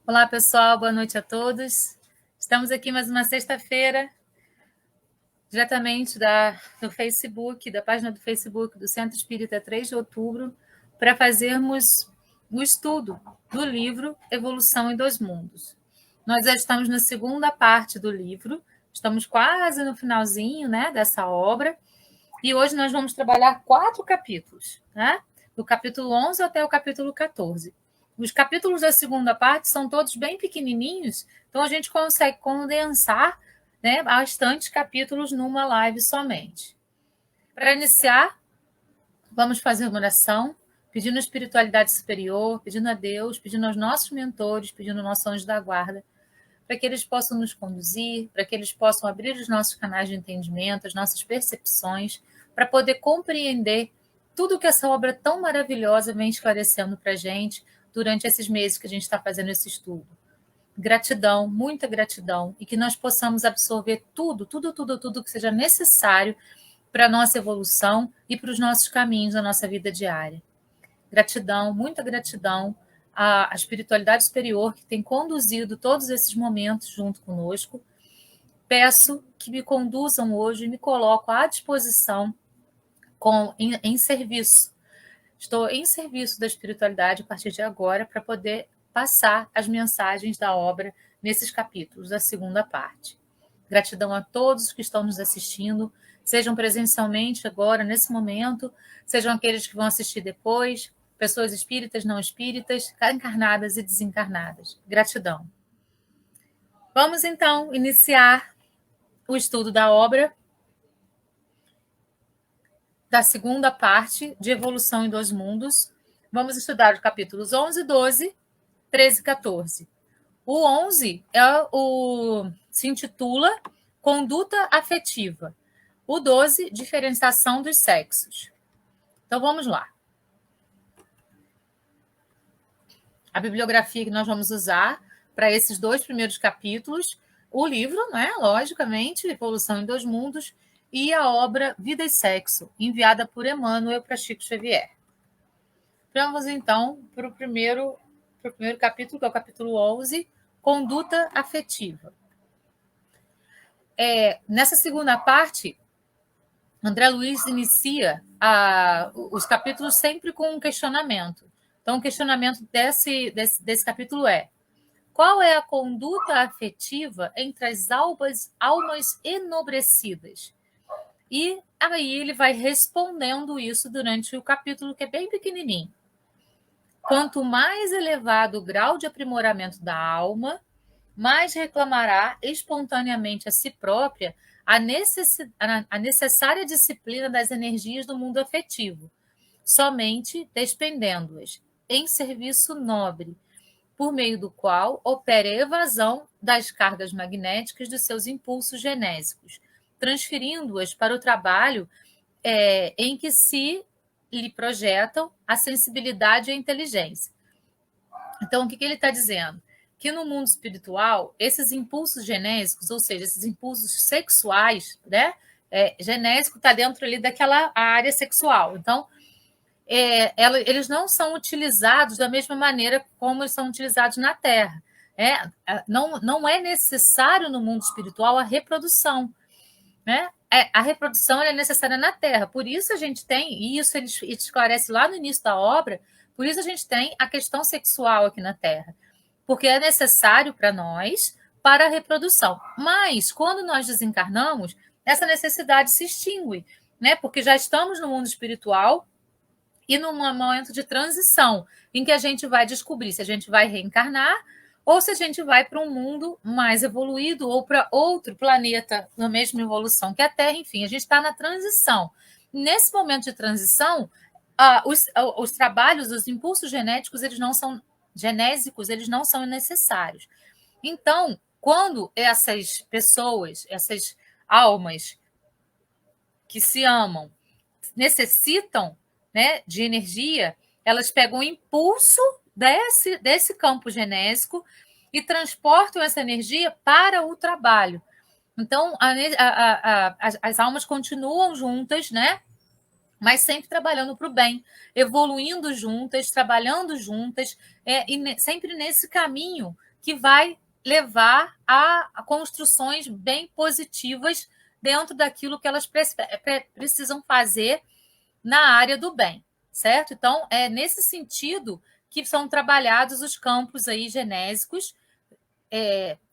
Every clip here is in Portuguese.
Olá, pessoal, boa noite a todos. Estamos aqui mais uma sexta-feira, diretamente do Facebook, da página do Facebook do Centro Espírita 3 de Outubro, para fazermos o estudo do livro Evolução em Dois Mundos. Nós já estamos na segunda parte do livro, estamos quase no finalzinho, né, dessa obra, e hoje nós vamos trabalhar 4 capítulos, né? Do capítulo 11 até o capítulo 14. Os capítulos da segunda parte são todos bem pequenininhos, então a gente consegue condensar, né, bastante capítulos numa live somente. Para iniciar, vamos fazer uma oração, pedindo a espiritualidade superior, pedindo a Deus, pedindo aos nossos mentores, pedindo ao nosso anjo da guarda, para que eles possam nos conduzir, para que eles possam abrir os nossos canais de entendimento, as nossas percepções, para poder compreender tudo que essa obra tão maravilhosa vem esclarecendo para a gente durante esses meses que a gente está fazendo esse estudo. Gratidão, muita gratidão, e que nós possamos absorver tudo que seja necessário para a nossa evolução e para os nossos caminhos da nossa vida diária. Gratidão, muita gratidão à espiritualidade superior que tem conduzido todos esses momentos junto conosco. Peço que me conduzam hoje e me coloco à disposição em serviço. Estou em serviço da espiritualidade a partir de agora para poder passar as mensagens da obra nesses capítulos da segunda parte. Gratidão a todos que estão nos assistindo, sejam presencialmente agora, nesse momento, sejam aqueles que vão assistir depois, pessoas espíritas, não espíritas, encarnadas e desencarnadas. Gratidão. Vamos, então, iniciar o estudo da obra da segunda parte de Evolução em Dois Mundos. Vamos estudar os capítulos 11, 12, 13 e 14. O 11 se intitula Conduta Afetiva. O 12, Diferenciação dos Sexos. Então, vamos lá. A bibliografia que nós vamos usar para esses 2 primeiros capítulos, o livro, né, logicamente, Evolução em Dois Mundos, e a obra Vida e Sexo, enviada por Emmanuel para Chico Xavier. Vamos, então, para o primeiro capítulo, que é o capítulo 11, Conduta Afetiva. Nessa segunda parte, André Luiz inicia os capítulos sempre com um questionamento. Então, o questionamento desse capítulo é: qual é a conduta afetiva entre as almas enobrecidas? E aí ele vai respondendo isso durante o capítulo, que é bem pequenininho. Quanto mais elevado o grau de aprimoramento da alma, mais reclamará espontaneamente a si própria a necessária disciplina das energias do mundo afetivo, somente despendendo-as em serviço nobre, por meio do qual opera a evasão das cargas magnéticas dos seus impulsos genésicos, transferindo-as para o trabalho em que se lhe projetam a sensibilidade e a inteligência. Então, o que ele está dizendo? Que no mundo espiritual, esses impulsos genésicos, ou seja, esses impulsos sexuais, né? Genésico está dentro ali daquela área sexual. Então, eles não são utilizados da mesma maneira como eles são utilizados na Terra. Não é necessário no mundo espiritual a reprodução, né? A reprodução é necessária na Terra. Por isso a gente tem, e isso ele esclarece lá no início da obra, por isso a gente tem a questão sexual aqui na Terra. Porque é necessário para nós, para a reprodução. Mas, quando nós desencarnamos, essa necessidade se extingue, né? Porque já estamos no mundo espiritual e num momento de transição, em que a gente vai descobrir se a gente vai reencarnar ou se a gente vai para um mundo mais evoluído ou para outro planeta na mesma evolução que a Terra. Enfim, a gente está na transição. Nesse momento de transição, os trabalhos, os impulsos genésicos, eles não são necessários. Então, quando essas pessoas, essas almas que se amam, necessitam, né, de energia, elas pegam o impulso desse campo genésico e transportam essa energia para o trabalho. Então, as almas continuam juntas, né? Mas sempre trabalhando para o bem, evoluindo juntas, trabalhando juntas, e sempre nesse caminho que vai levar a construções bem positivas dentro daquilo que elas precisam fazer na área do bem, certo? Então, é nesse sentido que são trabalhados os campos aí genésicos,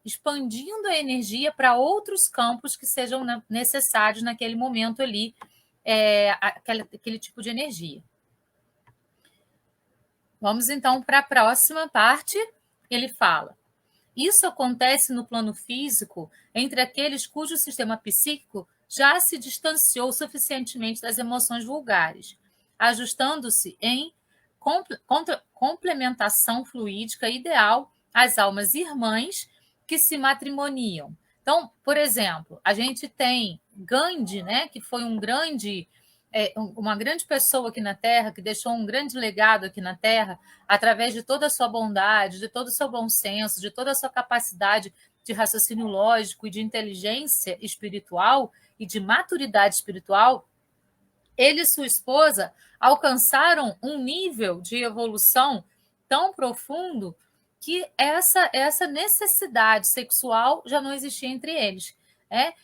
expandindo a energia para outros campos que sejam necessários naquele momento ali, aquele tipo de energia. Vamos então para a próxima parte. Ele fala: isso acontece no plano físico entre aqueles cujo sistema psíquico já se distanciou suficientemente das emoções vulgares, ajustando-se em complementação fluídica ideal às almas irmãs que se matrimoniam. Então, por exemplo, a gente tem Gandhi, né, que foi uma grande pessoa aqui na Terra, que deixou um grande legado aqui na Terra, através de toda a sua bondade, de todo o seu bom senso, de toda a sua capacidade de raciocínio lógico e de inteligência espiritual e de maturidade espiritual. Ele e sua esposa alcançaram um nível de evolução tão profundo que essa necessidade sexual já não existia entre eles.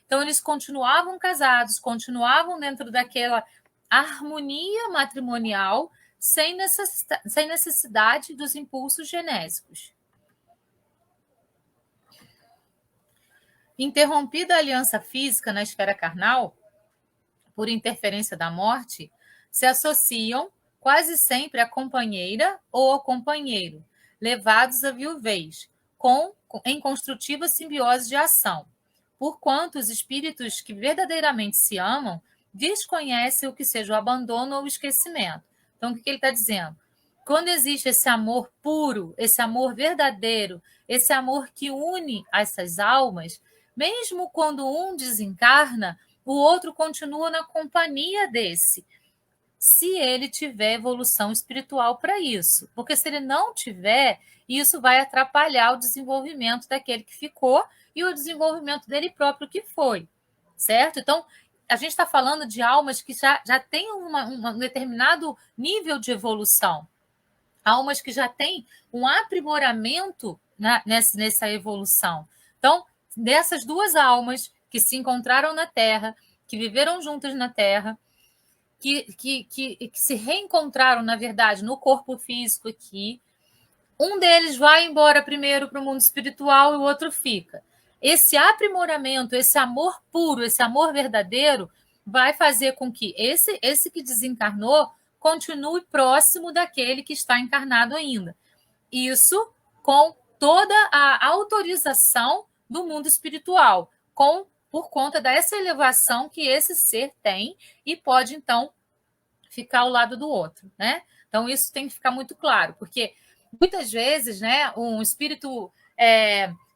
Então, eles continuavam casados, continuavam dentro daquela harmonia matrimonial, sem necessidade dos impulsos genésicos. Interrompida a aliança física na esfera carnal, por interferência da morte, se associam quase sempre à companheira ou ao companheiro, levados à viuvez, em construtiva simbiose de ação, porquanto os espíritos que verdadeiramente se amam desconhecem o que seja o abandono ou o esquecimento. Então, o que ele está dizendo? Quando existe esse amor puro, esse amor verdadeiro, esse amor que une essas almas, mesmo quando um desencarna, o outro continua na companhia desse, se ele tiver evolução espiritual para isso. Porque se ele não tiver, isso vai atrapalhar o desenvolvimento daquele que ficou e o desenvolvimento dele próprio que foi, certo? Então, a gente está falando de almas que já têm um determinado nível de evolução, almas que já têm um aprimoramento nessa evolução. Então, dessas duas almas que se encontraram na Terra, que viveram juntas na Terra, que se reencontraram, na verdade, no corpo físico aqui, um deles vai embora primeiro para o mundo espiritual e o outro fica. Esse aprimoramento, esse amor puro, esse amor verdadeiro, vai fazer com que esse que desencarnou continue próximo daquele que está encarnado ainda. Isso com toda a autorização do mundo espiritual, por conta dessa elevação que esse ser tem e pode, então, ficar ao lado do outro, né? Então, isso tem que ficar muito claro, porque muitas vezes, né, um espírito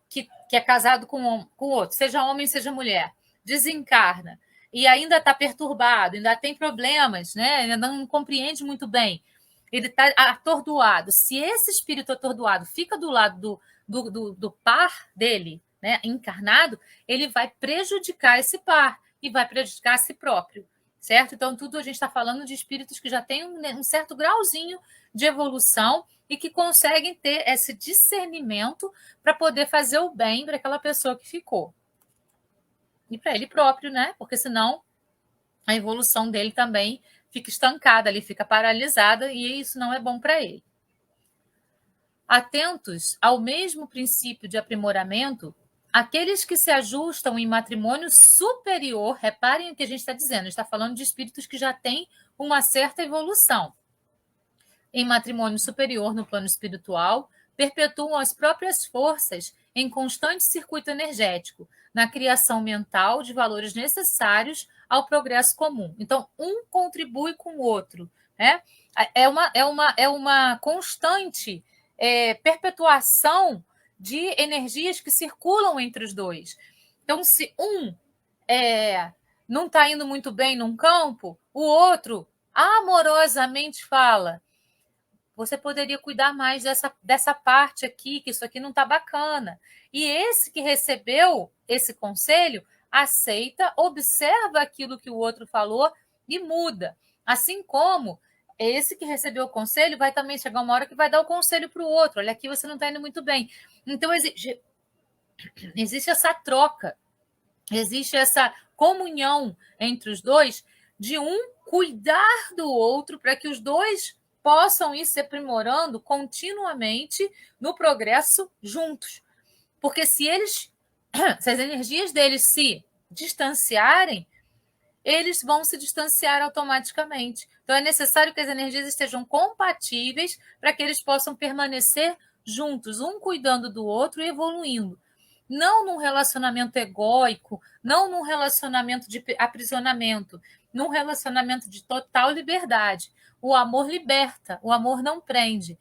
que é casado com outro, seja homem, seja mulher, desencarna e ainda está perturbado, ainda tem problemas, né? Ainda não compreende muito bem, ele está atordoado. Se esse espírito atordoado fica do lado do par dele, né, encarnado, ele vai prejudicar esse par e vai prejudicar a si próprio, certo? Então, tudo a gente está falando de espíritos que já têm um certo grauzinho de evolução e que conseguem ter esse discernimento para poder fazer o bem para aquela pessoa que ficou. E para ele próprio, né? Porque senão a evolução dele também fica estancada, ele fica paralisada e isso não é bom para ele. Atentos ao mesmo princípio de aprimoramento, aqueles que se ajustam em matrimônio superior, reparem o que a gente está dizendo, a gente está falando de espíritos que já têm uma certa evolução. Em matrimônio superior no plano espiritual, perpetuam as próprias forças em constante circuito energético, na criação mental de valores necessários ao progresso comum. Então, um contribui com o outro, né? É uma constante perpetuação de energias que circulam entre os dois. Então, se um não está indo muito bem num campo, o outro amorosamente fala: você poderia cuidar mais dessa parte aqui, que isso aqui não está bacana. E esse que recebeu esse conselho aceita, observa aquilo que o outro falou e muda. Assim como esse que recebeu o conselho vai também chegar uma hora que vai dar o conselho para o outro. Olha, aqui você não está indo muito bem. Então, existe essa troca, existe essa comunhão entre os dois, de um cuidar do outro para que os dois possam ir se aprimorando continuamente no progresso juntos. Porque se as energias deles se distanciarem, eles vão se distanciar automaticamente. Então, é necessário que as energias estejam compatíveis para que eles possam permanecer juntos, um cuidando do outro e evoluindo. Não num relacionamento egóico, não num relacionamento de aprisionamento, num relacionamento de total liberdade. O amor liberta, o amor não prende.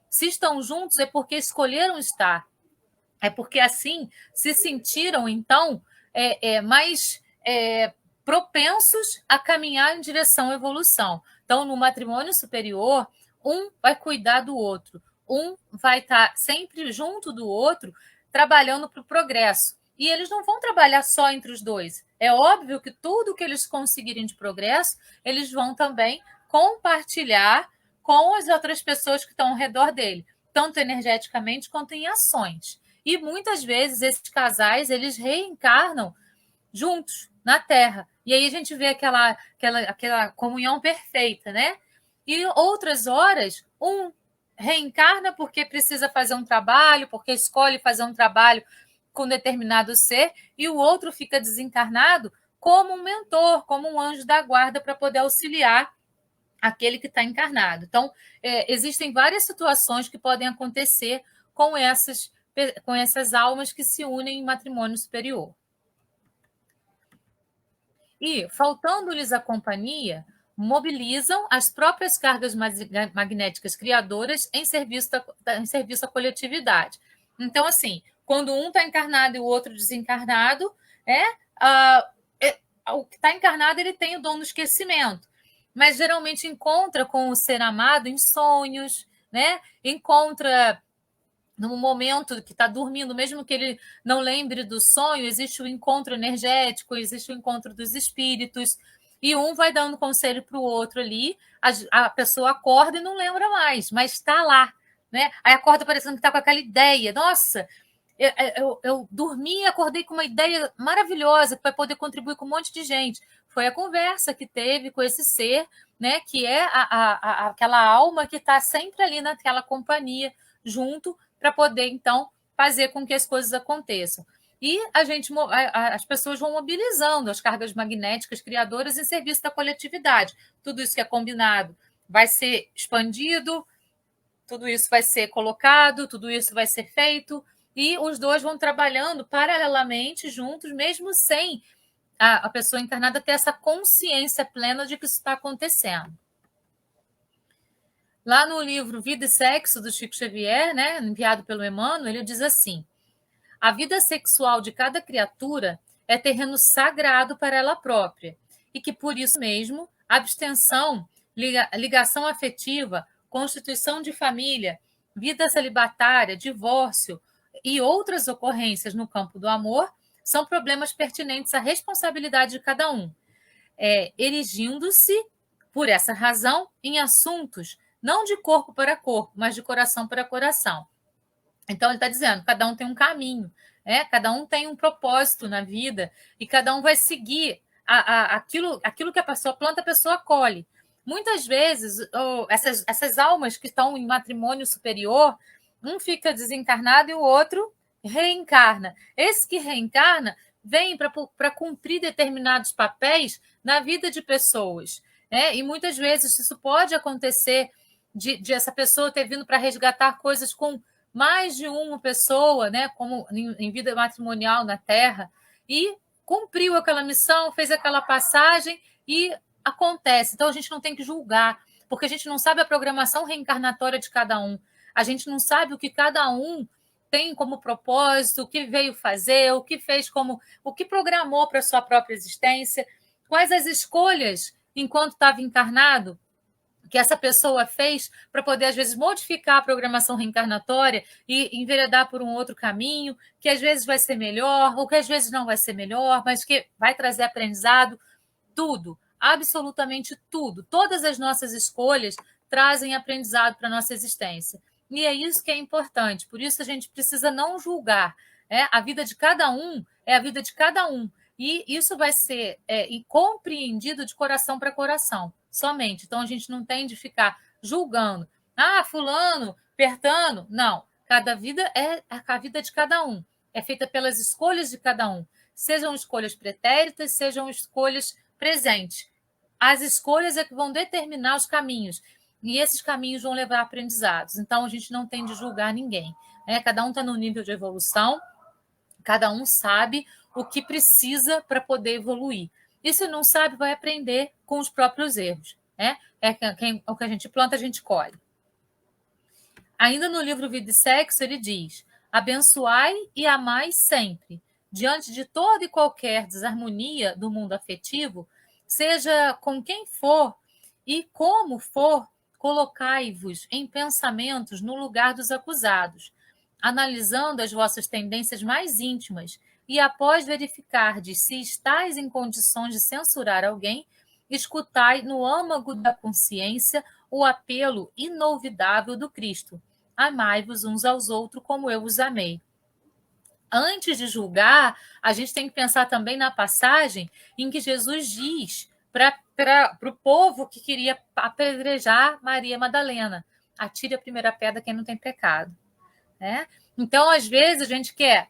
Se estão juntos é porque escolheram estar. É porque assim se sentiram, então, mais propensos a caminhar em direção à evolução. Então, no matrimônio superior, um vai cuidar do outro, um vai estar sempre junto do outro, trabalhando para o progresso. E eles não vão trabalhar só entre os dois. É óbvio que tudo que eles conseguirem de progresso, eles vão também compartilhar com as outras pessoas que estão ao redor dele, tanto energeticamente quanto em ações. E muitas vezes esses casais, eles reencarnam juntos na Terra. E aí a gente vê aquela comunhão perfeita, né? E outras horas, um reencarna porque precisa fazer um trabalho, porque escolhe fazer um trabalho com determinado ser, e o outro fica desencarnado como um mentor, como um anjo da guarda para poder auxiliar aquele que está encarnado. Então, existem várias situações que podem acontecer com essas almas que se unem em matrimônio superior. E, faltando-lhes a companhia, mobilizam as próprias cargas magnéticas criadoras em serviço à coletividade. Então, assim, quando um está encarnado e o outro desencarnado, o que está encarnado ele tem o dom do esquecimento, mas geralmente encontra com o ser amado em sonhos, né? Encontra no momento que está dormindo, mesmo que ele não lembre do sonho, existe o encontro energético, existe o encontro dos espíritos, e um vai dando conselho para o outro ali, a pessoa acorda e não lembra mais, mas está lá, né? Aí acorda parecendo que está com aquela ideia, nossa, eu dormi e acordei com uma ideia maravilhosa que vai poder contribuir com um monte de gente. Foi a conversa que teve com esse ser, né? Que é aquela alma que está sempre ali naquela companhia, junto, para poder, então, fazer com que as coisas aconteçam. E as pessoas vão mobilizando as cargas magnéticas criadoras em serviço da coletividade. Tudo isso que é combinado vai ser expandido, tudo isso vai ser colocado, tudo isso vai ser feito, e os dois vão trabalhando paralelamente juntos, mesmo sem a pessoa encarnada ter essa consciência plena de que isso está acontecendo. Lá no livro Vida e Sexo, do Chico Xavier, né, enviado pelo Emmanuel, ele diz assim: a vida sexual de cada criatura é terreno sagrado para ela própria, e que, por isso mesmo, abstenção, ligação afetiva, constituição de família, vida celibatária, divórcio e outras ocorrências no campo do amor são problemas pertinentes à responsabilidade de cada um, erigindo-se, por essa razão, em assuntos não de corpo para corpo, mas de coração para coração. Então, ele está dizendo, cada um tem um caminho, cada um tem um propósito na vida, e cada um vai seguir aquilo que a pessoa planta, a pessoa colhe. Muitas vezes, essas almas que estão em matrimônio superior, um fica desencarnado e o outro reencarna. Esse que reencarna vem para cumprir determinados papéis na vida de pessoas. E muitas vezes isso pode acontecer de essa pessoa ter vindo para resgatar coisas com mais de uma pessoa, né, como em vida matrimonial na Terra, e cumpriu aquela missão, fez aquela passagem e acontece. Então, a gente não tem que julgar, porque a gente não sabe a programação reencarnatória de cada um. A gente não sabe o que cada um tem como propósito, o que veio fazer, o que fez o que programou para a sua própria existência, quais as escolhas enquanto estava encarnado que essa pessoa fez para poder, às vezes, modificar a programação reencarnatória e enveredar por um outro caminho, que às vezes vai ser melhor, ou que às vezes não vai ser melhor, mas que vai trazer aprendizado, tudo. absolutamente tudo. Todas as nossas escolhas trazem aprendizado para a nossa existência. E é isso que é importante. Por isso a gente precisa não julgar. A vida de cada um é a vida de cada um. E isso vai ser compreendido de coração para coração, somente. Então, a gente não tem de ficar julgando. Fulano, Pertano. Não. Cada vida é a vida de cada um. É feita pelas escolhas de cada um. Sejam escolhas pretéritas, sejam escolhas presentes. As escolhas é que vão determinar os caminhos. E esses caminhos vão levar a aprendizados. Então, a gente não tem de julgar ninguém. Cada um está no nível de evolução, cada um sabe o que precisa para poder evoluir. E se não sabe, vai aprender com os próprios erros. O que a gente planta, a gente colhe. Ainda no livro Vida e Sexo, ele diz: abençoai e amai sempre. Diante de toda e qualquer desarmonia do mundo afetivo, seja com quem for e como for, colocai-vos em pensamentos no lugar dos acusados, analisando as vossas tendências mais íntimas, e após verificardes se estáis em condições de censurar alguém, escutai no âmago da consciência o apelo inolvidável do Cristo: amai-vos uns aos outros como eu vos amei. Antes de julgar, a gente tem que pensar também na passagem em que Jesus diz para o povo que queria apedrejar Maria Madalena: atire a primeira pedra quem não tem pecado. Então, às vezes, a gente quer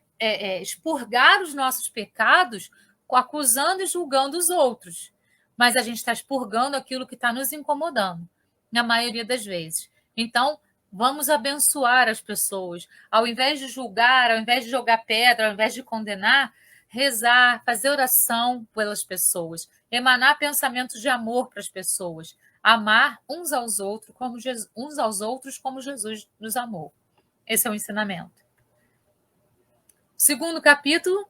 expurgar os nossos pecados acusando e julgando os outros, mas a gente está expurgando aquilo que está nos incomodando, na maioria das vezes. Então, vamos abençoar as pessoas. Ao invés de julgar, ao invés de jogar pedra, ao invés de condenar, rezar, fazer oração pelas pessoas, emanar pensamentos de amor para as pessoas, amar uns aos outros como Jesus nos amou. Esse é o ensinamento. Segundo capítulo,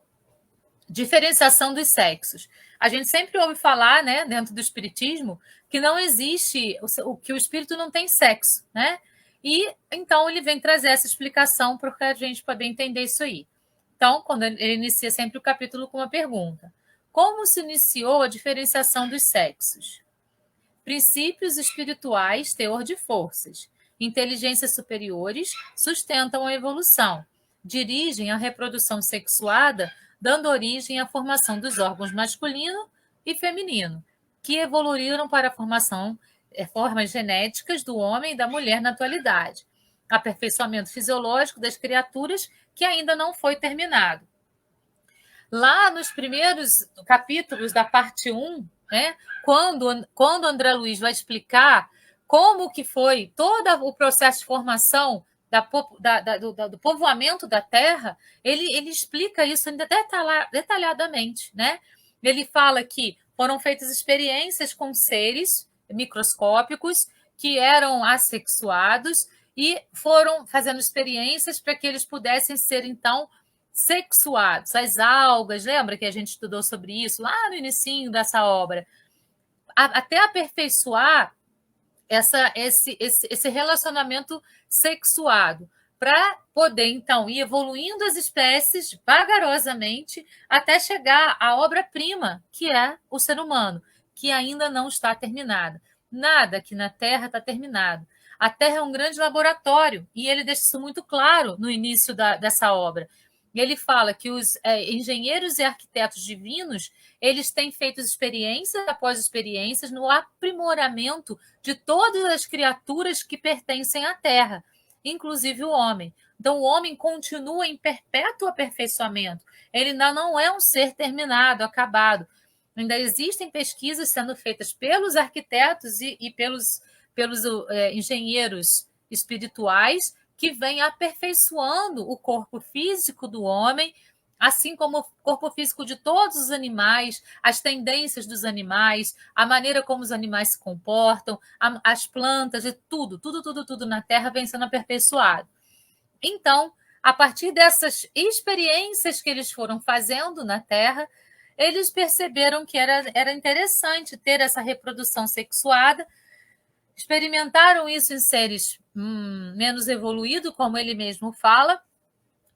diferenciação dos sexos. A gente sempre ouve falar, dentro do espiritismo, que não existe, que o espírito não tem sexo, E então ele vem trazer essa explicação para a gente poder entender isso aí. Então, quando ele inicia sempre o capítulo com uma pergunta: como se iniciou a diferenciação dos sexos? Princípios espirituais, teor de forças. Inteligências superiores sustentam a evolução, dirigem a reprodução sexuada, dando origem à formação dos órgãos masculino e feminino, que evoluíram para a formação formas genéticas do homem e da mulher na atualidade. Aperfeiçoamento fisiológico das criaturas que ainda não foi terminado. Lá nos primeiros capítulos da parte 1, quando André Luiz vai explicar como que foi todo o processo de formação do povoamento da Terra, ele explica isso ainda detalhadamente. Ele fala que foram feitas experiências com seres microscópicos que eram assexuados e foram fazendo experiências para que eles pudessem ser, então, sexuados. As algas, lembra que a gente estudou sobre isso lá no início dessa obra? Até aperfeiçoar esse relacionamento sexuado, para poder, então, ir evoluindo as espécies vagarosamente até chegar à obra-prima, que é o ser humano, que ainda não está terminada. Nada aqui na Terra está terminado. A Terra é um grande laboratório, e ele deixa isso muito claro no início dessa obra. Ele fala que os engenheiros e arquitetos divinos, eles têm feito experiências após experiências no aprimoramento de todas as criaturas que pertencem à Terra, inclusive o homem. Então, o homem continua em perpétuo aperfeiçoamento. Ele ainda não é um ser terminado, acabado. Ainda existem pesquisas sendo feitas pelos arquitetos e pelos engenheiros espirituais que vem aperfeiçoando o corpo físico do homem, assim como o corpo físico de todos os animais, as tendências dos animais, a maneira como os animais se comportam, as plantas, e tudo na Terra vem sendo aperfeiçoado. Então, a partir dessas experiências que eles foram fazendo na Terra, eles perceberam que era interessante ter essa reprodução sexuada. Experimentaram isso em seres menos evoluídos, como ele mesmo fala,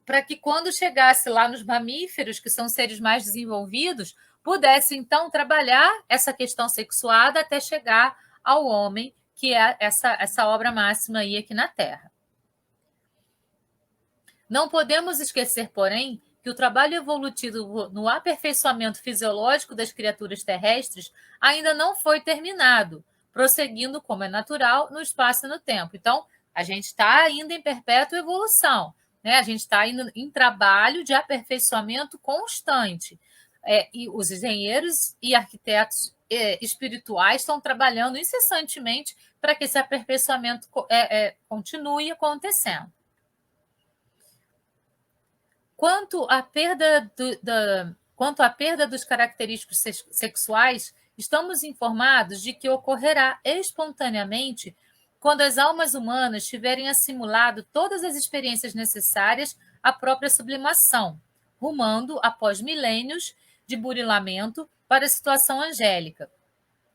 para que quando chegasse lá nos mamíferos, que são seres mais desenvolvidos, pudesse, então, trabalhar essa questão sexuada até chegar ao homem, que é essa obra máxima aí aqui na Terra. Não podemos esquecer, porém, que o trabalho evolutivo no aperfeiçoamento fisiológico das criaturas terrestres ainda não foi terminado, prosseguindo como é natural no espaço e no tempo. Então, a gente está ainda em perpétua evolução, né? A gente está indo em trabalho de aperfeiçoamento constante. E os engenheiros e arquitetos espirituais estão trabalhando incessantemente para que esse aperfeiçoamento continue acontecendo. Quanto à perda dos característicos sexuais, estamos informados de que ocorrerá espontaneamente quando as almas humanas tiverem assimilado todas as experiências necessárias à própria sublimação, rumando, após milênios de burilamento, para a situação angélica,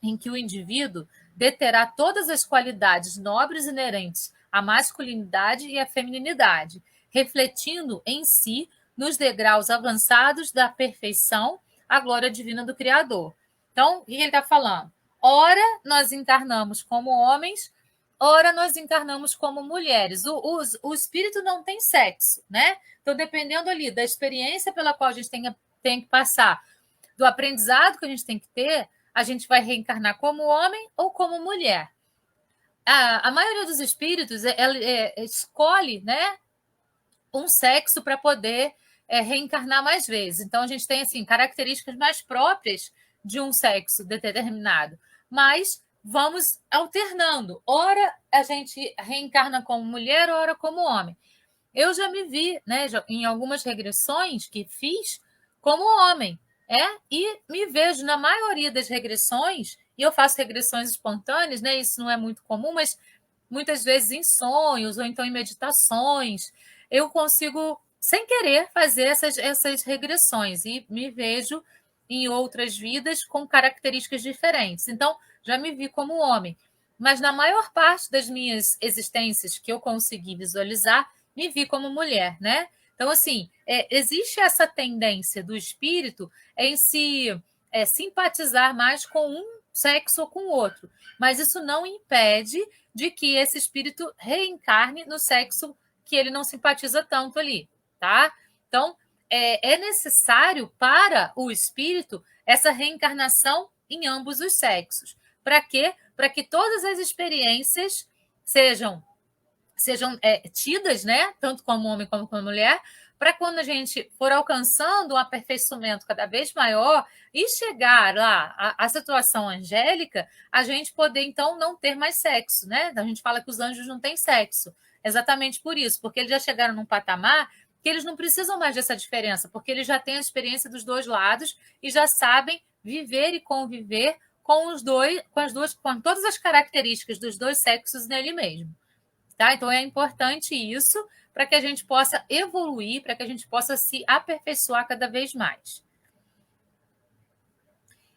em que o indivíduo deterá todas as qualidades nobres inerentes à masculinidade e à feminilidade, refletindo em si, nos degraus avançados da perfeição, a glória divina do Criador. Então, o que ele está falando? Ora, nós encarnamos como homens, ora, nós encarnamos como mulheres. O espírito não tem sexo, né? Então, dependendo ali da experiência pela qual a gente tem que passar, do aprendizado que a gente tem que ter, a gente vai reencarnar como homem ou como mulher. A maioria dos espíritos escolhe, né, um sexo para poder reencarnar mais vezes. Então, a gente tem assim, características mais próprias de um sexo determinado. Mas vamos alternando. Ora a gente reencarna como mulher, ora como homem. Eu já me vi, né, em algumas regressões que fiz, como homem. E me vejo na maioria das regressões, e eu faço regressões espontâneas, né? Isso não é muito comum, mas muitas vezes em sonhos ou então em meditações, eu consigo, sem querer, fazer essas regressões e me vejo em outras vidas com características diferentes. Então, já me vi como homem, mas na maior parte das minhas existências que eu consegui visualizar, me vi como mulher, né? Então, assim, existe essa tendência do espírito em se simpatizar mais com um sexo ou com o outro, mas isso não impede de que esse espírito reencarne no sexo que ele não simpatiza tanto ali, tá? Então, é necessário para o espírito essa reencarnação em ambos os sexos. Para quê? Para que todas as experiências sejam tidas, né, tanto como homem como como mulher, para quando a gente for alcançando um aperfeiçoamento cada vez maior e chegar lá à situação angélica, a gente poder, então, não ter mais sexo, né? A gente fala que os anjos não têm sexo, exatamente por isso, porque eles já chegaram num patamar que eles não precisam mais dessa diferença, porque eles já têm a experiência dos dois lados e já sabem viver e conviver com com todas as características dos dois sexos nele mesmo. Tá? Então, é importante isso para que a gente possa evoluir, para que a gente possa se aperfeiçoar cada vez mais.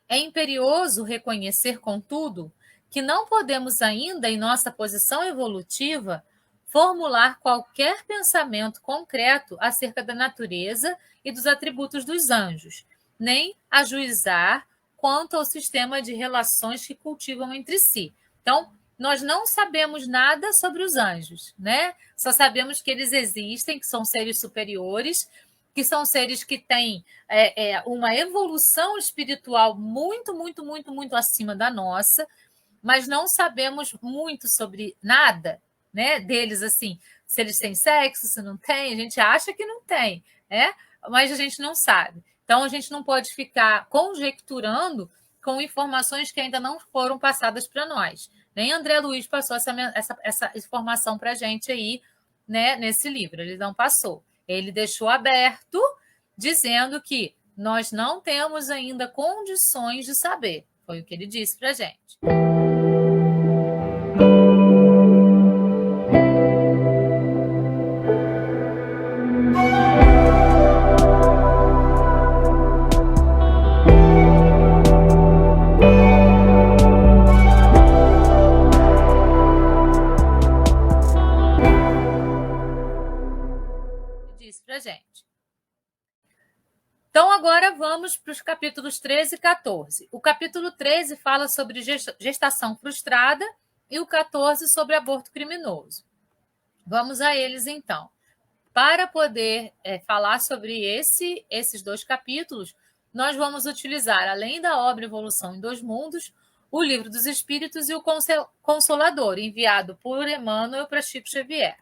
É imperioso reconhecer, contudo, que não podemos ainda, em nossa posição evolutiva, formular qualquer pensamento concreto acerca da natureza e dos atributos dos anjos, nem ajuizar quanto ao sistema de relações que cultivam entre si. Então, nós não sabemos nada sobre os anjos, né? Só sabemos que eles existem, que são seres superiores, que são seres que têm uma evolução espiritual muito, muito, muito, muito acima da nossa, mas não sabemos muito sobre nada, né, deles, assim, se eles têm sexo, se não têm, a gente acha que não tem, né? Mas a gente não sabe. Então, a gente não pode ficar conjecturando com informações que ainda não foram passadas para nós. Nem André Luiz passou essa informação para a gente aí, né, nesse livro. Ele não passou. Ele deixou aberto, dizendo que nós não temos ainda condições de saber. Foi o que ele disse para a gente. vamos para os capítulos 13 e 14. O capítulo 13 fala sobre gestação frustrada e o 14 sobre aborto criminoso. Vamos a eles, então. Para poder falar sobre esses 2 capítulos, nós vamos utilizar, além da obra Evolução em 2 Mundos, o Livro dos Espíritos e o Consolador, enviado por Emmanuel para Chico Xavier.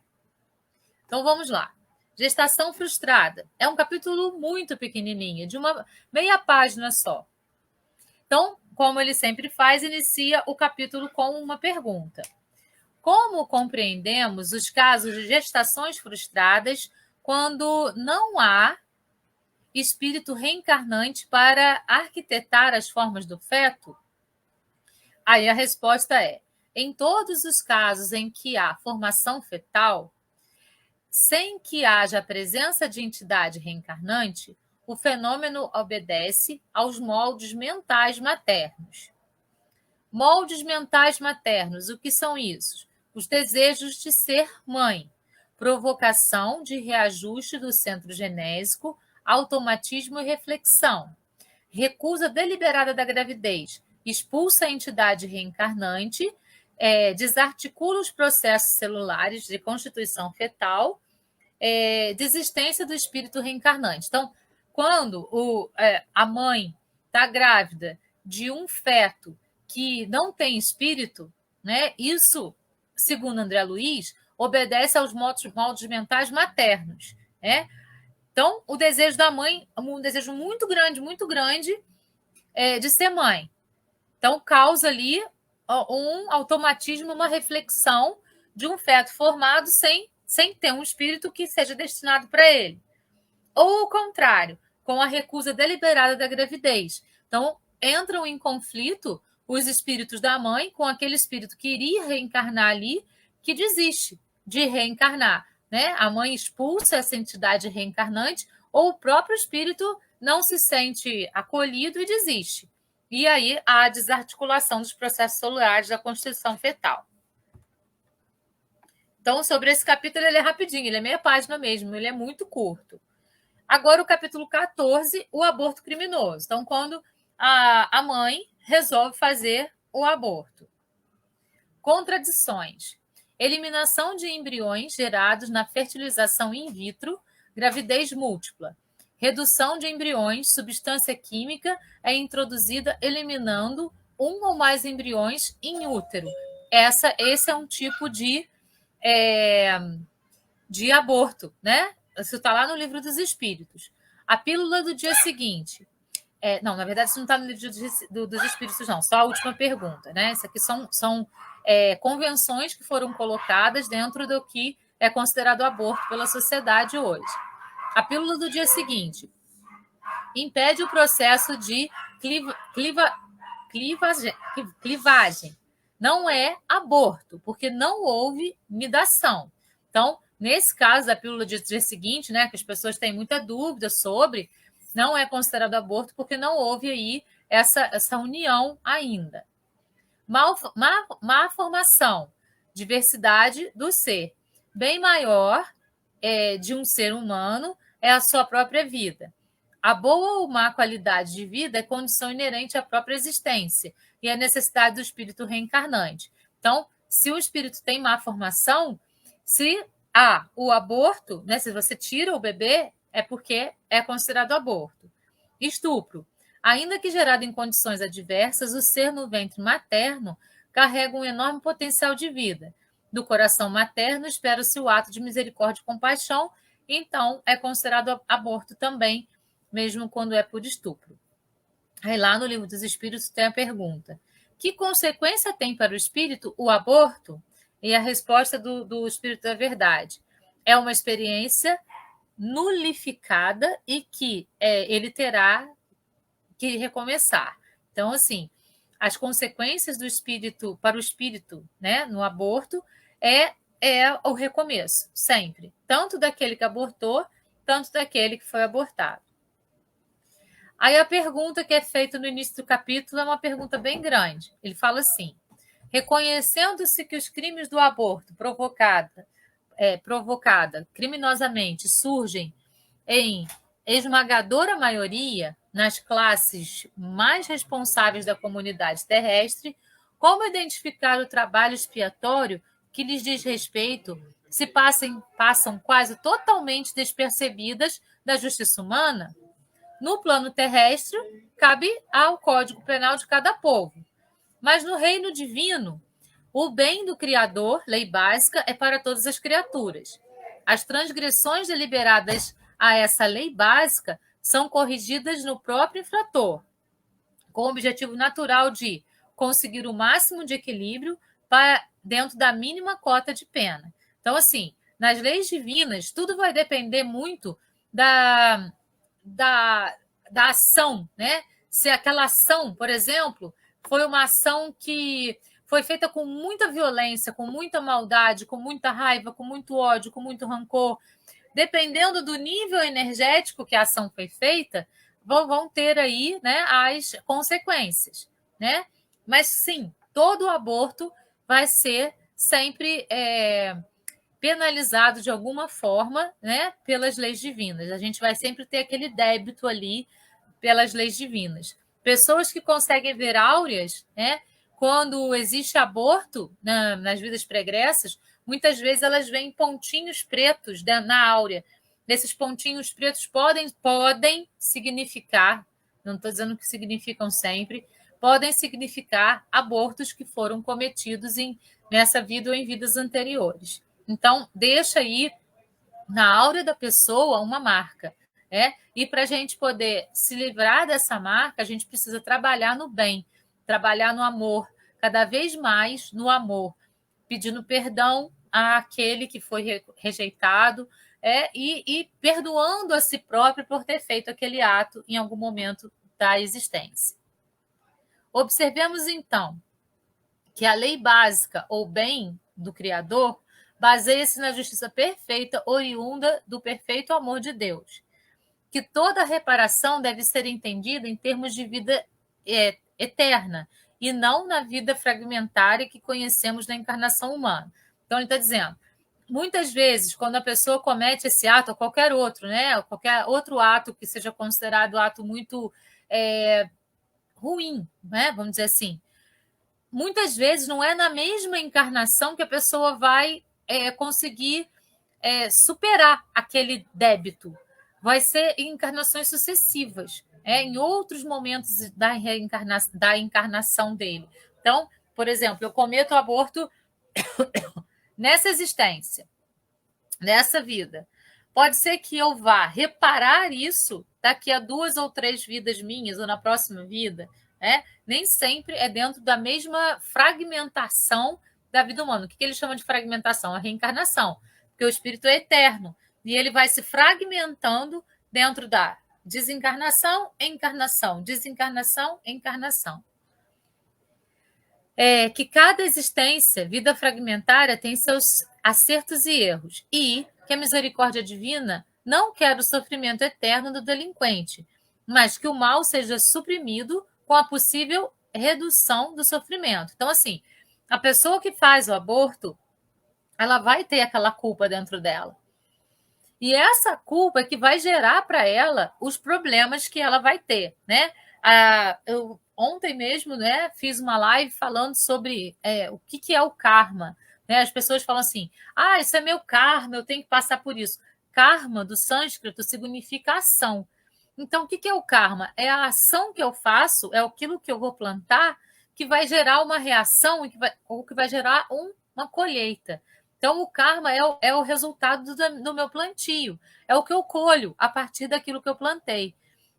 Então, vamos lá. Gestação frustrada. É um capítulo muito pequenininho, de uma meia página só. Então, como ele sempre faz, inicia o capítulo com uma pergunta. Como compreendemos os casos de gestações frustradas quando não há espírito reencarnante para arquitetar as formas do feto? Aí a resposta é: em todos os casos em que há formação fetal, sem que haja a presença de entidade reencarnante, o fenômeno obedece aos moldes mentais maternos. Moldes mentais maternos, o que são isso? Os desejos de ser mãe, provocação de reajuste do centro genésico, automatismo e reflexão, recusa deliberada da gravidez, expulsa a entidade reencarnante, desarticula os processos celulares de constituição fetal, desistência do espírito reencarnante. Então, quando a mãe está grávida de um feto que não tem espírito, né, isso, segundo André Luiz, obedece aos moldes mentais maternos. Né? Então, o desejo da mãe, um desejo muito grande de ser mãe. Então, causa ali um automatismo, uma reflexão de um feto formado sem ter um espírito que seja destinado para ele. Ou o contrário, com a recusa deliberada da gravidez. Então, entram em conflito os espíritos da mãe com aquele espírito que iria reencarnar ali, que desiste de reencarnar. Né? A mãe expulsa essa entidade reencarnante, ou o próprio espírito não se sente acolhido e desiste. E aí há a desarticulação dos processos celulares da constituição fetal. Então, sobre esse capítulo, ele é rapidinho, ele é meia página mesmo, ele é muito curto. Agora, o capítulo 14, o aborto criminoso. Então, quando a mãe resolve fazer o aborto. Contradições. Eliminação de embriões gerados na fertilização in vitro, gravidez múltipla. Redução de embriões, substância química é introduzida eliminando um ou mais embriões em útero. Esse é um tipo de aborto, né? Isso está lá no Livro dos Espíritos. A pílula do dia seguinte. Não, na verdade, isso não está no Livro dos Espíritos, não. Só a última pergunta, né? Isso aqui são convenções que foram colocadas dentro do que é considerado aborto pela sociedade hoje. A pílula do dia seguinte impede o processo de clivagem. Não é aborto, porque não houve nidação. Então, nesse caso da pílula do dia seguinte, né, que as pessoas têm muita dúvida sobre, não é considerado aborto porque não houve aí essa união ainda. Má formação, diversidade do ser. Bem maior de um ser humano é a sua própria vida. A boa ou má qualidade de vida é condição inerente à própria existência e à necessidade do espírito reencarnante. Então, se o espírito tem má formação, se há o aborto, né, se você tira o bebê, é porque é considerado aborto. Estupro. Ainda que gerado em condições adversas, o ser no ventre materno carrega um enorme potencial de vida. Do coração materno espera-se o ato de misericórdia e compaixão, então é considerado aborto também, mesmo quando é por estupro. Aí lá no Livro dos Espíritos tem a pergunta: que consequência tem para o espírito o aborto? E a resposta do Espírito da Verdade: é uma experiência nulificada e que ele terá que recomeçar. Então, assim, as consequências do espírito para o espírito, né, no aborto é o recomeço, sempre. Tanto daquele que abortou, tanto daquele que foi abortado. Aí a pergunta que é feita no início do capítulo é uma pergunta bem grande. Ele fala assim: reconhecendo-se que os crimes do aborto provocada criminosamente surgem em esmagadora maioria, nas classes mais responsáveis da comunidade terrestre, como identificar o trabalho expiatório que lhes diz respeito se passam quase totalmente despercebidas da justiça humana? No plano terrestre, cabe ao Código Penal de cada povo. Mas no reino divino, o bem do Criador, lei básica, é para todas as criaturas. As transgressões deliberadas a essa lei básica são corrigidas no próprio infrator, com o objetivo natural de conseguir o máximo de equilíbrio dentro da mínima cota de pena. Então, assim, nas leis divinas, tudo vai depender muito da ação, né? Se aquela ação, por exemplo, foi uma ação que foi feita com muita violência, com muita maldade, com muita raiva, com muito ódio, com muito rancor, dependendo do nível energético que a ação foi feita, vão ter aí, né, as consequências, né? Mas sim, todo aborto vai ser sempre penalizado de alguma forma, né, pelas leis divinas. A gente vai sempre ter aquele débito ali pelas leis divinas. Pessoas que conseguem ver áureas, né, quando existe aborto nas vidas pregressas, muitas vezes elas veem pontinhos pretos na áurea. Esses pontinhos pretos podem significar, não estou dizendo que significam sempre, podem significar abortos que foram cometidos nessa vida ou em vidas anteriores. Então, deixa aí na áurea da pessoa uma marca. E para a gente poder se livrar dessa marca, a gente precisa trabalhar no bem, trabalhar no amor, cada vez mais no amor, pedindo perdão àquele que foi rejeitado e perdoando a si próprio por ter feito aquele ato em algum momento da existência. Observemos, então, que a lei básica ou bem do Criador baseia-se na justiça perfeita, oriunda do perfeito amor de Deus. Que toda reparação deve ser entendida em termos de vida eterna, e não na vida fragmentária que conhecemos da encarnação humana. Então, ele está dizendo, muitas vezes, quando a pessoa comete esse ato, ou qualquer outro, né, qualquer outro ato que seja considerado ato muito ruim, né, vamos dizer assim, muitas vezes não é na mesma encarnação que a pessoa vai conseguir superar aquele débito. Vai ser em encarnações sucessivas, em outros momentos da encarnação dele. Então, por exemplo, eu cometo aborto nessa existência, nessa vida. Pode ser que eu vá reparar isso daqui a 2 ou 3 vidas minhas, ou na próxima vida. Nem sempre é dentro da mesma fragmentação da vida humana. O que ele chama de fragmentação? A reencarnação, porque o espírito é eterno e ele vai se fragmentando dentro da desencarnação, encarnação, desencarnação, encarnação. Que cada existência, vida fragmentária, tem seus acertos e erros, e que a misericórdia divina não quer o sofrimento eterno do delinquente, mas que o mal seja suprimido com a possível redução do sofrimento. Então, assim, a pessoa que faz o aborto, ela vai ter aquela culpa dentro dela. E essa culpa é que vai gerar para ela os problemas que ela vai ter, né? Eu ontem mesmo, né, fiz uma live falando sobre o que é o karma. Né? As pessoas falam assim, isso é meu karma, eu tenho que passar por isso. Karma, do sânscrito, significa ação. Então, o que é o karma? É a ação que eu faço, é aquilo que eu vou plantar, que vai gerar uma reação ou que vai gerar uma colheita. Então, o karma é o resultado do meu plantio, é o que eu colho a partir daquilo que eu plantei.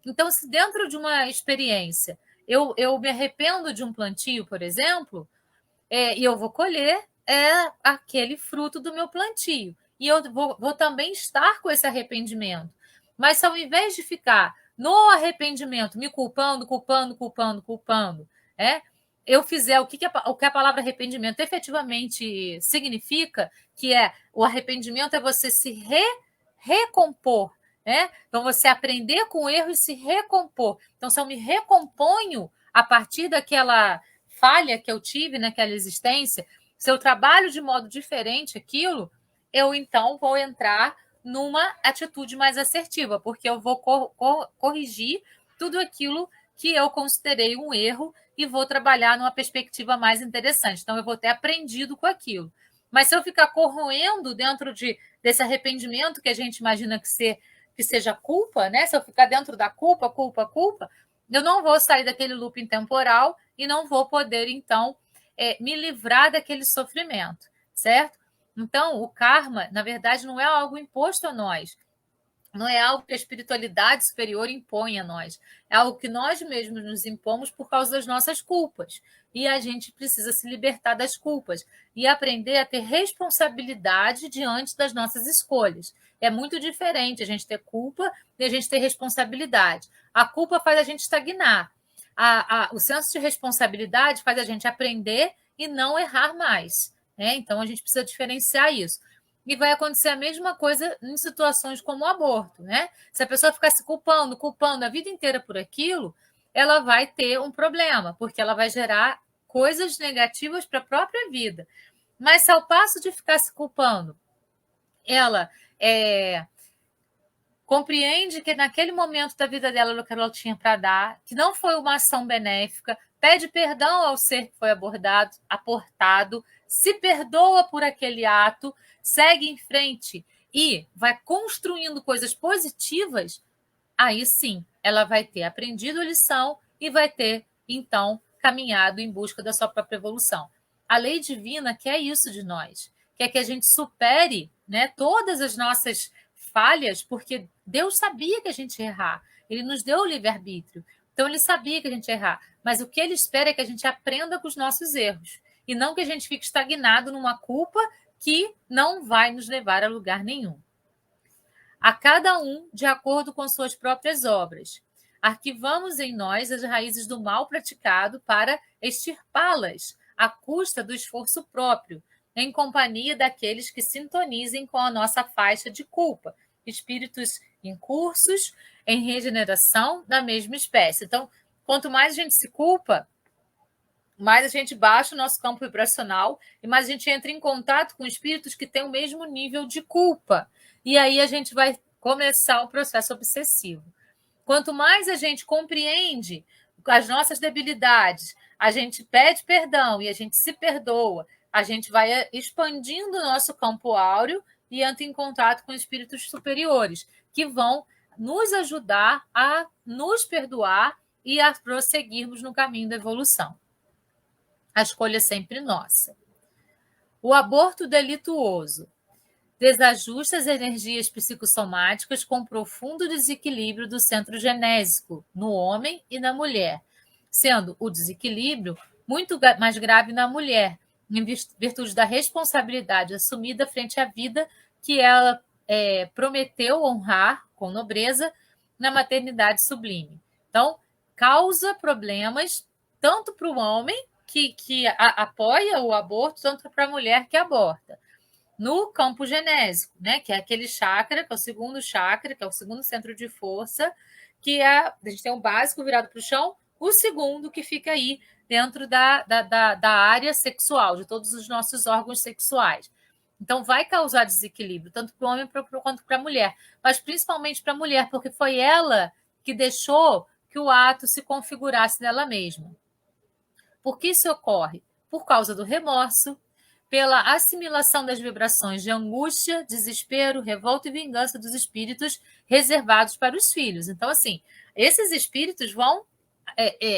Então, se dentro de uma experiência eu me arrependo de um plantio, por exemplo, e eu vou colher aquele fruto do meu plantio. E eu vou também estar com esse arrependimento. Mas se ao invés de ficar no arrependimento, me culpando, eu fizer o que a palavra arrependimento efetivamente significa, que o arrependimento é você se recompor, né? Então, você aprender com o erro e se recompor. Então, se eu me recomponho a partir daquela falha que eu tive naquela existência, se eu trabalho de modo diferente aquilo, eu então vou entrar numa atitude mais assertiva, porque eu vou corrigir tudo aquilo que eu considerei um erro e vou trabalhar numa perspectiva mais interessante. Então, eu vou ter aprendido com aquilo. Mas se eu ficar corroendo dentro desse arrependimento que a gente imagina que seja culpa, né? Se eu ficar dentro da culpa, eu não vou sair daquele looping temporal e não vou poder, então, me livrar daquele sofrimento, certo? Então, o karma, na verdade, não é algo imposto a nós, não é algo que a espiritualidade superior impõe a nós, é algo que nós mesmos nos impomos por causa das nossas culpas. E a gente precisa se libertar das culpas e aprender a ter responsabilidade diante das nossas escolhas. É muito diferente a gente ter culpa e a gente ter responsabilidade. A culpa faz a gente estagnar. O senso de responsabilidade faz a gente aprender e não errar mais, né? Então, a gente precisa diferenciar isso. E vai acontecer a mesma coisa em situações como o aborto, né? Se a pessoa ficar se culpando a vida inteira por aquilo, ela vai ter um problema, porque ela vai gerar coisas negativas para a própria vida. Mas se ao passo de ficar se culpando, ela compreende que naquele momento da vida dela o que ela tinha para dar, que não foi uma ação benéfica, pede perdão ao ser que foi abortado, se perdoa por aquele ato, segue em frente e vai construindo coisas positivas, aí sim ela vai ter aprendido a lição e vai ter, então, caminhado em busca da sua própria evolução. A lei divina quer isso de nós, quer que a gente supere, né, todas as nossas falhas, porque Deus sabia que a gente ia errar. Ele nos deu o livre-arbítrio. Então, ele sabia que a gente ia errar. Mas o que ele espera é que a gente aprenda com os nossos erros. E não que a gente fique estagnado numa culpa que não vai nos levar a lugar nenhum. A cada um de acordo com suas próprias obras. Arquivamos em nós as raízes do mal praticado para extirpá-las, à custa do esforço próprio, em companhia daqueles que sintonizem com a nossa faixa de culpa, espíritos incursos em regeneração da mesma espécie. Então, quanto mais a gente se culpa, mais a gente baixa o nosso campo vibracional e mais a gente entra em contato com espíritos que têm o mesmo nível de culpa. E aí a gente vai começar o processo obsessivo. Quanto mais a gente compreende as nossas debilidades, a gente pede perdão e a gente se perdoa, a gente vai expandindo o nosso campo áureo e entra em contato com espíritos superiores, que vão nos ajudar a nos perdoar e a prosseguirmos no caminho da evolução. A escolha é sempre nossa. O aborto delituoso desajusta as energias psicossomáticas com profundo desequilíbrio do centro genésico no homem e na mulher, sendo o desequilíbrio muito mais grave na mulher, em virtude da responsabilidade assumida frente à vida que ela prometeu honrar com nobreza na maternidade sublime. Então, causa problemas tanto para o homem que apoia o aborto, tanto para a mulher que aborta. No campo genésico, né, que é aquele chakra, que é o segundo chakra, que é o segundo centro de força, que a gente tem um básico virado para o chão, o segundo que fica aí dentro da área sexual, de todos os nossos órgãos sexuais. Então, vai causar desequilíbrio, tanto para o homem quanto para a mulher, mas principalmente para a mulher, porque foi ela que deixou que o ato se configurasse nela mesma. Por que isso ocorre? Por causa do remorso, pela assimilação das vibrações de angústia, desespero, revolta e vingança dos espíritos reservados para os filhos. Então, assim, esses espíritos vão,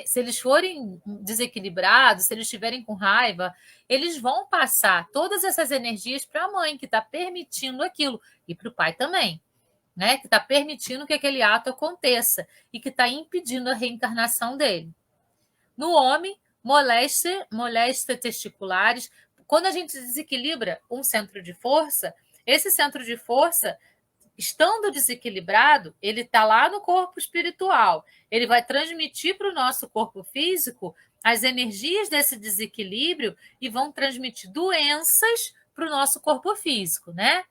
se eles forem desequilibrados, se eles estiverem com raiva, eles vão passar todas essas energias para a mãe, que está permitindo aquilo, e para o pai também, né? Que está permitindo que aquele ato aconteça e que está impedindo a reencarnação dele. No homem, moléstia testiculares. Quando a gente desequilibra um centro de força, esse centro de força, estando desequilibrado, ele está lá no corpo espiritual. Ele vai transmitir para o nosso corpo físico as energias desse desequilíbrio e vão transmitir doenças para o nosso corpo físico, né?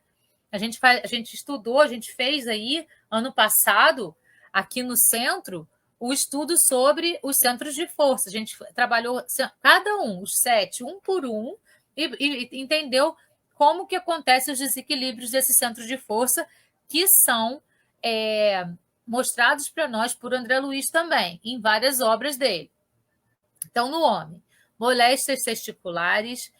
A gente estudou, a gente fez aí, ano passado, aqui no centro, o estudo sobre os centros de força. A gente trabalhou cada um, os 7, um por um, e entendeu como que acontecem os desequilíbrios desses centros de força, que são mostrados para nós por André Luiz também, em várias obras dele. Então, no homem, moléstias testiculares,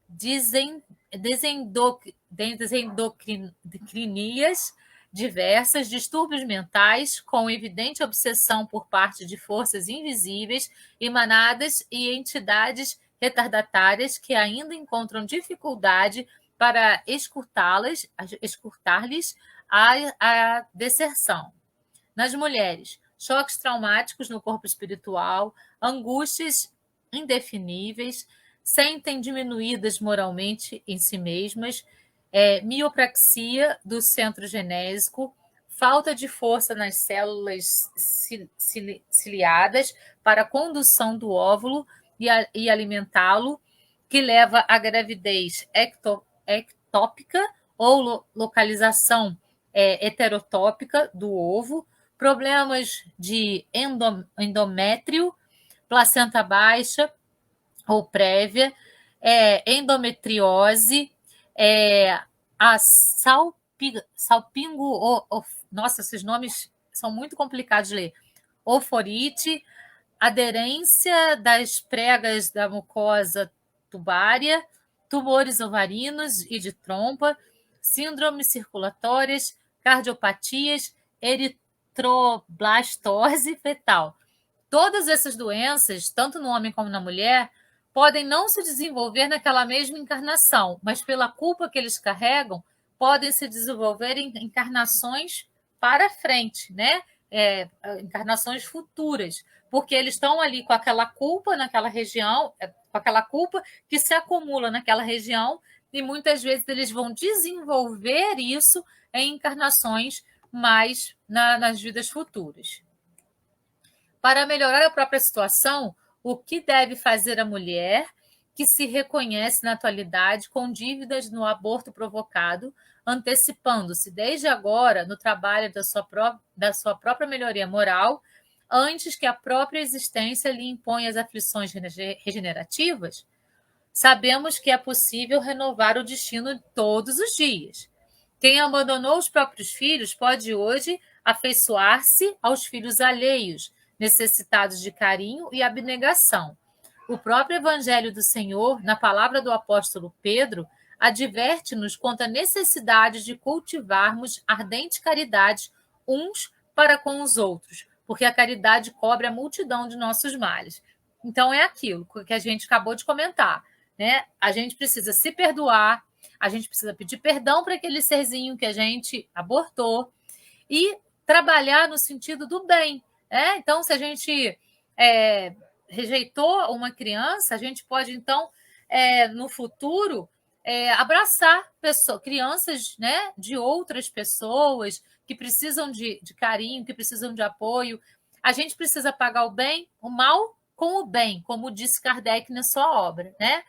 desendocrinias diversas, distúrbios mentais, com evidente obsessão por parte de forças invisíveis, emanadas e entidades retardatárias que ainda encontram dificuldade para escurtar-lhes a deserção. Nas mulheres, choques traumáticos no corpo espiritual, angústias indefiníveis, sentem diminuídas moralmente em si mesmas, miopraxia do centro genésico, falta de força nas células ciliadas para a condução do óvulo e alimentá-lo, que leva à gravidez ectópica ou localização heterotópica do ovo, problemas de endométrio, placenta baixa ou prévia, endometriose, a salpingo, nossa, esses nomes são muito complicados de ler, oforite, aderência das pregas da mucosa tubária, tumores ovarinos e de trompa, síndromes circulatórias, cardiopatias, eritroblastose fetal. Todas essas doenças, tanto no homem como na mulher, podem não se desenvolver naquela mesma encarnação, mas pela culpa que eles carregam, podem se desenvolver em encarnações para frente, né? Encarnações futuras, porque eles estão ali com aquela culpa naquela região, com aquela culpa que se acumula naquela região, e muitas vezes eles vão desenvolver isso em encarnações mais nas vidas futuras. Para melhorar a própria situação, o que deve fazer a mulher que se reconhece na atualidade com dívidas no aborto provocado, antecipando-se desde agora no trabalho da sua própria melhoria moral, antes que a própria existência lhe imponha as aflições regenerativas? Sabemos que é possível renovar o destino todos os dias. Quem abandonou os próprios filhos pode hoje afeiçoar-se aos filhos alheios, necessitados de carinho e abnegação. O próprio Evangelho do Senhor, na palavra do apóstolo Pedro, adverte-nos quanto à necessidade de cultivarmos ardente caridade uns para com os outros, porque a caridade cobre a multidão de nossos males. Então, é aquilo que a gente acabou de comentar, né? A gente precisa se perdoar, a gente precisa pedir perdão para aquele serzinho que a gente abortou e trabalhar no sentido do bem. Então, se a gente rejeitou uma criança, a gente pode, então, no futuro, abraçar crianças, né, de outras pessoas que precisam de carinho, que precisam de apoio. A gente precisa pagar o mal com o bem, como disse Kardec na sua obra, né?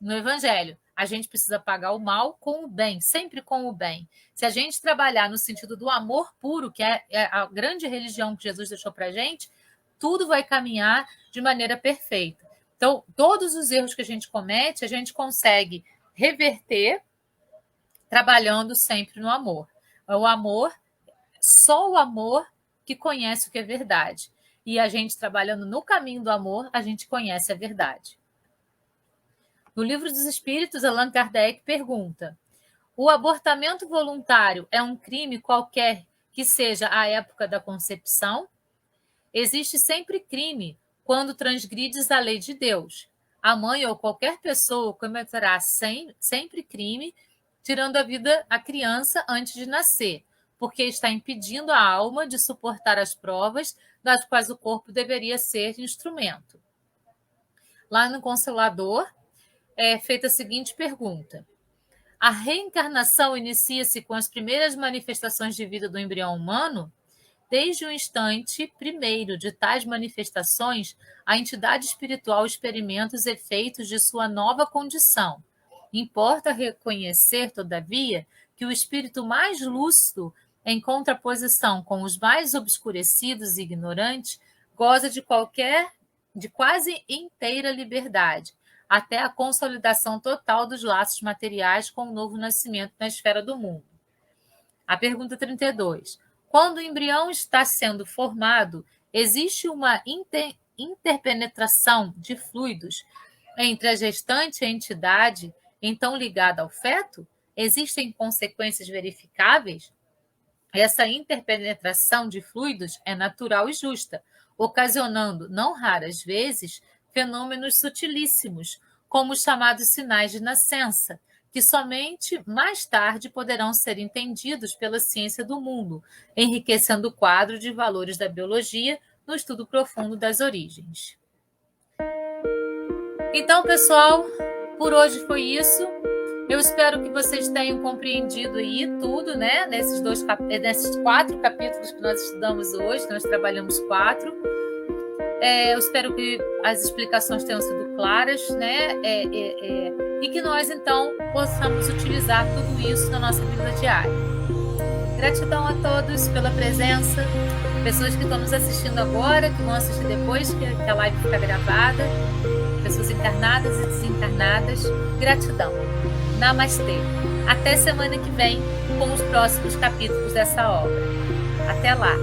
No Evangelho. A gente precisa pagar o mal com o bem, sempre com o bem. Se a gente trabalhar no sentido do amor puro, que é a grande religião que Jesus deixou para a gente, tudo vai caminhar de maneira perfeita. Então, todos os erros que a gente comete, a gente consegue reverter trabalhando sempre no amor. O amor, só o amor que conhece o que é verdade. E a gente trabalhando no caminho do amor, a gente conhece a verdade. No Livro dos Espíritos, Allan Kardec pergunta: o abortamento voluntário é um crime qualquer que seja a época da concepção? Existe sempre crime quando transgrides a lei de Deus. A mãe ou qualquer pessoa cometerá sempre crime, tirando a vida à criança antes de nascer, porque está impedindo a alma de suportar as provas das quais o corpo deveria ser instrumento. Lá no Consolador, é feita a seguinte pergunta: a reencarnação inicia-se com as primeiras manifestações de vida do embrião humano? Desde o instante primeiro de tais manifestações, a entidade espiritual experimenta os efeitos de sua nova condição. Importa reconhecer, todavia, que o espírito mais lúcido, em contraposição com os mais obscurecidos e ignorantes, goza de quase inteira liberdade, até a consolidação total dos laços materiais com o novo nascimento na esfera do mundo. A pergunta 32. Quando o embrião está sendo formado, existe uma interpenetração de fluidos entre a gestante e a entidade, então ligada ao feto? Existem consequências verificáveis? Essa interpenetração de fluidos é natural e justa, ocasionando, não raras vezes, fenômenos sutilíssimos, como os chamados sinais de nascença, que somente mais tarde poderão ser entendidos pela ciência do mundo, enriquecendo o quadro de valores da biologia no estudo profundo das origens. Então, pessoal, por hoje foi isso. Eu espero que vocês tenham compreendido aí tudo, né? Nesses 4 capítulos que nós estudamos hoje, que nós trabalhamos 4. Eu espero que as explicações tenham sido claras, né? E que nós, então, possamos utilizar tudo isso na nossa vida diária. Gratidão a todos pela presença, pessoas que estão nos assistindo agora, que vão assistir depois que a live fica gravada, pessoas encarnadas e desencarnadas. Gratidão. Namastê. Até semana que vem com os próximos capítulos dessa obra. Até lá.